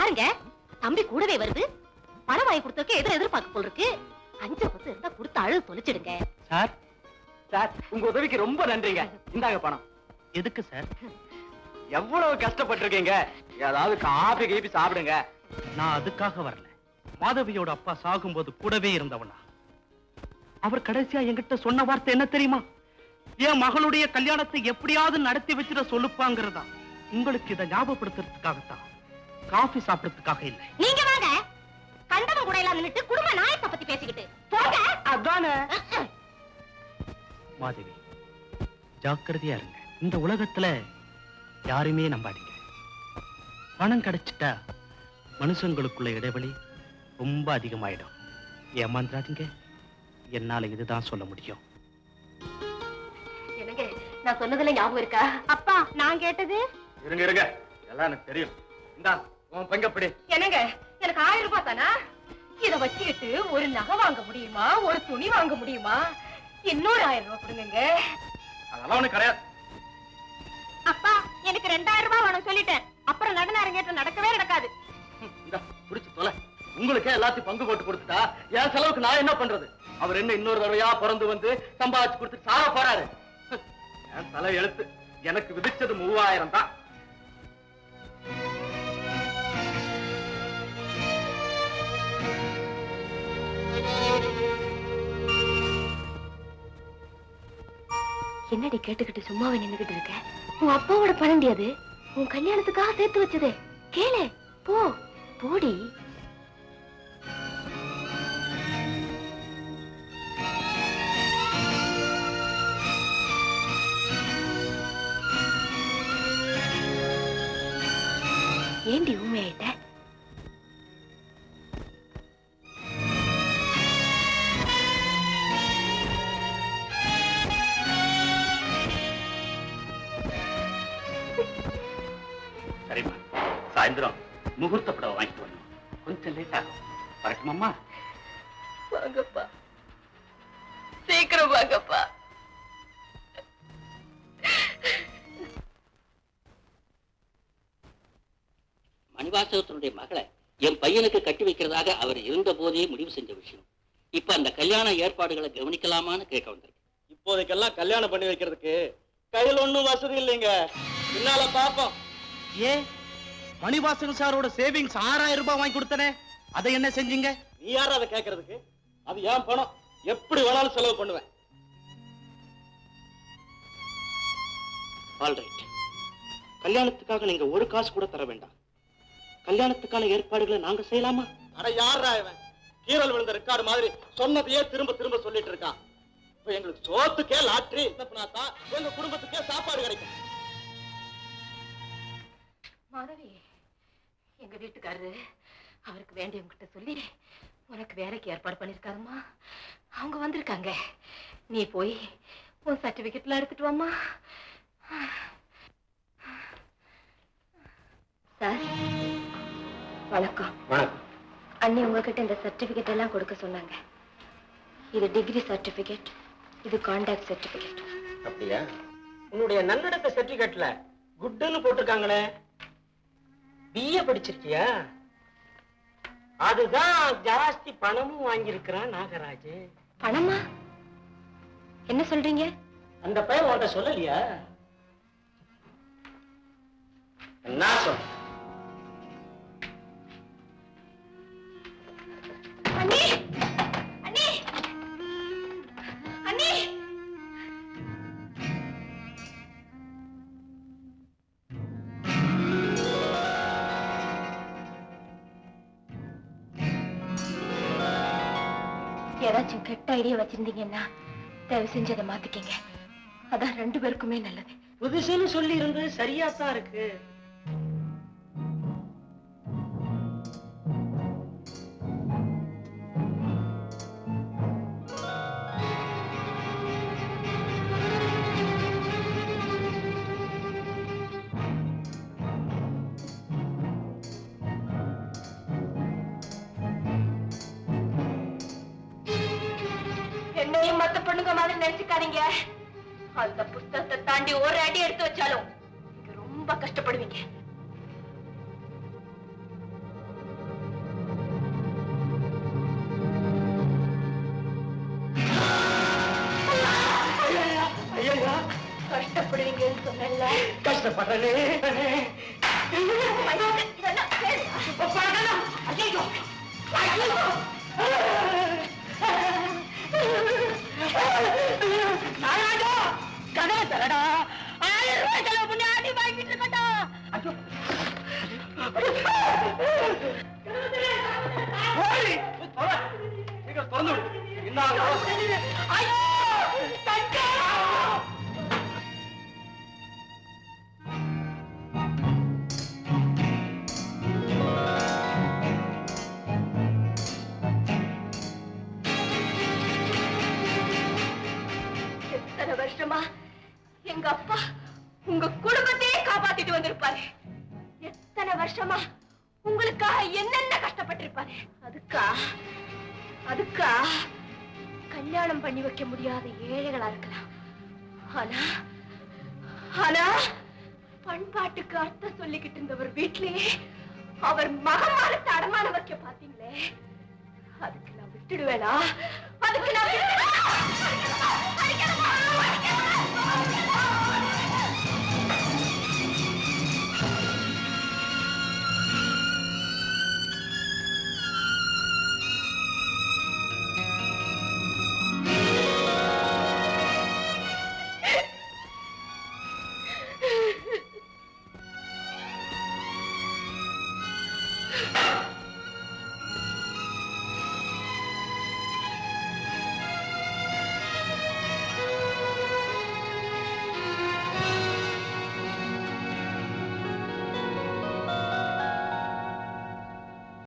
பாருங்க, தம்பி கூடவே வருது. பணம் வாங்கி கொடுத்ததுக்கு எதிர எதிர்பார்க்க போல் இருக்கு. 5 இருந்தா கொடுத்து அழுது தொலைச்சிடுங்க. சார் சார், உங்க உதவிக்கு ரொம்ப நன்றிங்க. இந்தாங்க பணம். எதுக்கு சார்? எவ்வளவு கஷ்டப்பட்டிருக்கீங்க. ஏதாவது காபி கீபி சாப்பிடுங்க. நான் அதுக்காக வரல. மாதவியோட அப்பா சாகும்போது கூடவே இருந்தவனா. அவர் கடைசியா என்கிட்ட சொன்ன வார்த்தை என்ன தெரியுமா? என் மகளுடைய கல்யாணத்தை எப்படியாவது நடத்தி வச்சிட சொல்லுப்பாங்கிறதா. உங்களுக்கு இதை ஞாபகப்படுத்துறதுக்காகத்தான், காஃபி சாப்பிடறதுக்காக இல்லை. நீங்க வாங்க. கண்டவன் கூட எல்லாம் நின்னுட்டு குடும்ப நாயத்தை பத்தி பேசிக்கிட்டு போங்க. அதானே. மாதவி, ஜாக்கிரதையா இருங்க. இந்த உலகத்துல யாருமே நம்பாதீங்க. பணம் கிடைச்சிட்டா மனுஷங்களுக்குள்ள இடைவெளி ரொம்ப அதிகமாயிடும். ஏமாந்துடாதீங்க. என்னால இதுதான் சொல்ல முடியும். என்னங்க, நான் சொன்னதுல ஞாபகம் இருக்கா? அப்பா, நான் கேட்டது. இருங்க இருங்க, எல்லாம் எனக்கு தெரியும். இந்தா உன் பங்கப்படி. என்னங்க, எனக்கு 1000 ரூபாய் தானா? இத வச்சுக்கிட்டு ஒரு நகை வாங்க முடியுமா? ஒரு துணி வாங்க முடியுமா? இன்னொரு 1000 ரூபாய் கொடுங்க. அதெல்லாம் ஒண்ணு கிடையாது. அப்பா, எனக்கு 2000 ரூபாய் வேணும் சொல்லிட்டேன். அப்புறம் நடன அரங்கேற்றம் நடக்கவே நடக்காது. இந்த புடிச்சு தொலை. உங்களுக்கே எல்லாத்தையும் பங்கு போட்டு கொடுத்துட்டா என் செலவுக்கு நான் என்ன பண்றது? அவர் என்ன இன்னொரு தடவையா பிறந்து வந்து சம்பாதிச்சு கொடுத்து சாக போறாரு? என் தலை எழுத்து. எனக்கு விதிச்சது 3000 தான். என்னடி கேட்டுக்கிட்டு சும்மாவே நின்னுகிட்டு இருக்க? உன் அப்பாவோட பணம் அது. உன் கல்யாணத்துக்காக சேர்த்து வச்சது. கேளு, போ போடி. ஏண்டி ஊமையாயிட்ட? சரிம்மா, சாயந்தரம் முகூர்த்த படவை வாங்கிட்டு வரணும். கொஞ்சம் லேட் ஆகும். வரட்டுமாம்மா? வாங்கப்பா, சீக்கிரம் வாங்கப்பா. மணிவாசகத்தினுடைய மகளை என் பையனுக்கு கட்டி வைக்கிறதாக அவர் இருந்த போதே முடிவு செஞ்ச விஷயம். இப்ப அந்த கல்யாண ஏற்பாடுகளை கவனிக்கலாமான்னு கேட்க வந்திருக்கு. இப்போதைக்கெல்லாம் கல்யாணம் பண்ணி வைக்கிறதுக்கு கையில் ஒண்ணும் வசதி இல்லைங்க. பின்னால பாப்போம். ஏன் மணிவாசன் சாரோட சேவிங்ஸ் 6000 ரூபாய் வாங்கி கொடுத்தனே, அதை என்ன செஞ்சீங்க? நீ யாரும் அதை கேட்கறதுக்கு? அது ஏன் பணம். எப்படி வேணாலும் செலவு பண்ணுவேன். ஆல்ரைட், கல்யாணத்துக்காக நீங்க ஒரு காசு கூட தர வேண்டாம். கல்யாணத்துக்கான ஏற்பாடுகளை நாங்க செய்யலாமா? அட யாரா இவன்? கீரல் விழுந்த ரெக்கார்டு மாதிரி சொன்னதையே திரும்ப திரும்ப சொல்லிட்டு இருக்கான். இப்ப எங்களுக்கு சோத்துக்கே லாட்டரி தான் எங்க குடும்பத்துக்கே சாப்பாடு கிடைக்கும். மாதவி, எங்க வீட்டுக்காரரு அவருக்கு வேண்டியவங்கிட்ட சொல்லி உனக்கு வேலைக்கு ஏற்பாடு பண்ணிருக்காருமா. அவங்க வந்திருக்காங்க. நீ போய் உன் சர்டிபிகேட்ல எடுத்துட்டு வாமா. சார் வணக்கம். வணக்கம். அண்ணி உங்ககிட்ட இந்த சர்டிபிகேட் எல்லாம் கொடுக்க சொன்னாங்க. இது டிகிரி சர்டிபிகேட், இது கான்டாக்ட் சர்டிபிகேட். அப்படியா? உன்னுடைய நன்னடத்தை சர்டிபிகேட்ல குட்னு போட்டிருக்காங்களே. பிஏ படிச்சிருக்கியா? அதுதான் ஜாஸ்தி பணமும் வாங்கியிருக்கிறான் நாகராஜ். பணமா? என்ன சொல்றீங்க? அந்த பையன் உன்கிட்ட சொல்லலையா? என்ன சொல்? அண்ணி, அண்ணி, அண்ணி. ஏதாச்சும் கெட்ட ஐடியா வச்சிருந்தீங்கன்னா தயவு செஞ்சு அதை மாத்திக்கங்க. அதான் 2 பேருக்குமே நல்லது. புதுசுன்னு சொல்லி இருந்தது சரியா தான் இருக்கு. என்னையும் மத்த பொண்ணுங்க மாதிரி நினைச்சுக்காதீங்க. அந்த புத்தகத்தை தாண்டி ஒரு அடி எடுத்து வச்சாலும் நீங்க ரொம்ப கஷ்டப்படுவீங்க. கஷ்டப்படுவீங்கன்னு சொன்னேன்ல. கஷ்டப்படுறே இதெல்லாம் கேளு. கதவை தரடா. 1000 ரூபாய் செலவு பண்ணி ஆடி வாங்கிட்டு இருக்கட்டா. ஐயோ தங்கா. எத்தனை வருஷமா எங்க அப்பா உங்க குடும்பத்தையே காப்பாத்திட்டு வந்திருப்பாரு. எத்தனை வருஷமா உங்களுக்காக என்னென்ன கஷ்டப்பட்டிருப்பாரு. அதுக்கா கல்யாணம் பண்ணி வைக்க முடியாத ஏழைகளா இருக்கலாம். ஆனா பண்பாட்டுக்கு அர்த்தம் சொல்லிக்கிட்டு இருந்தவர் வீட்லயே அவர் மகமானத்தை அடமான வைக்க பாத்தீங்களே, அதுக்கு நான் விட்டுடுவேனா? அதுக்கு நான்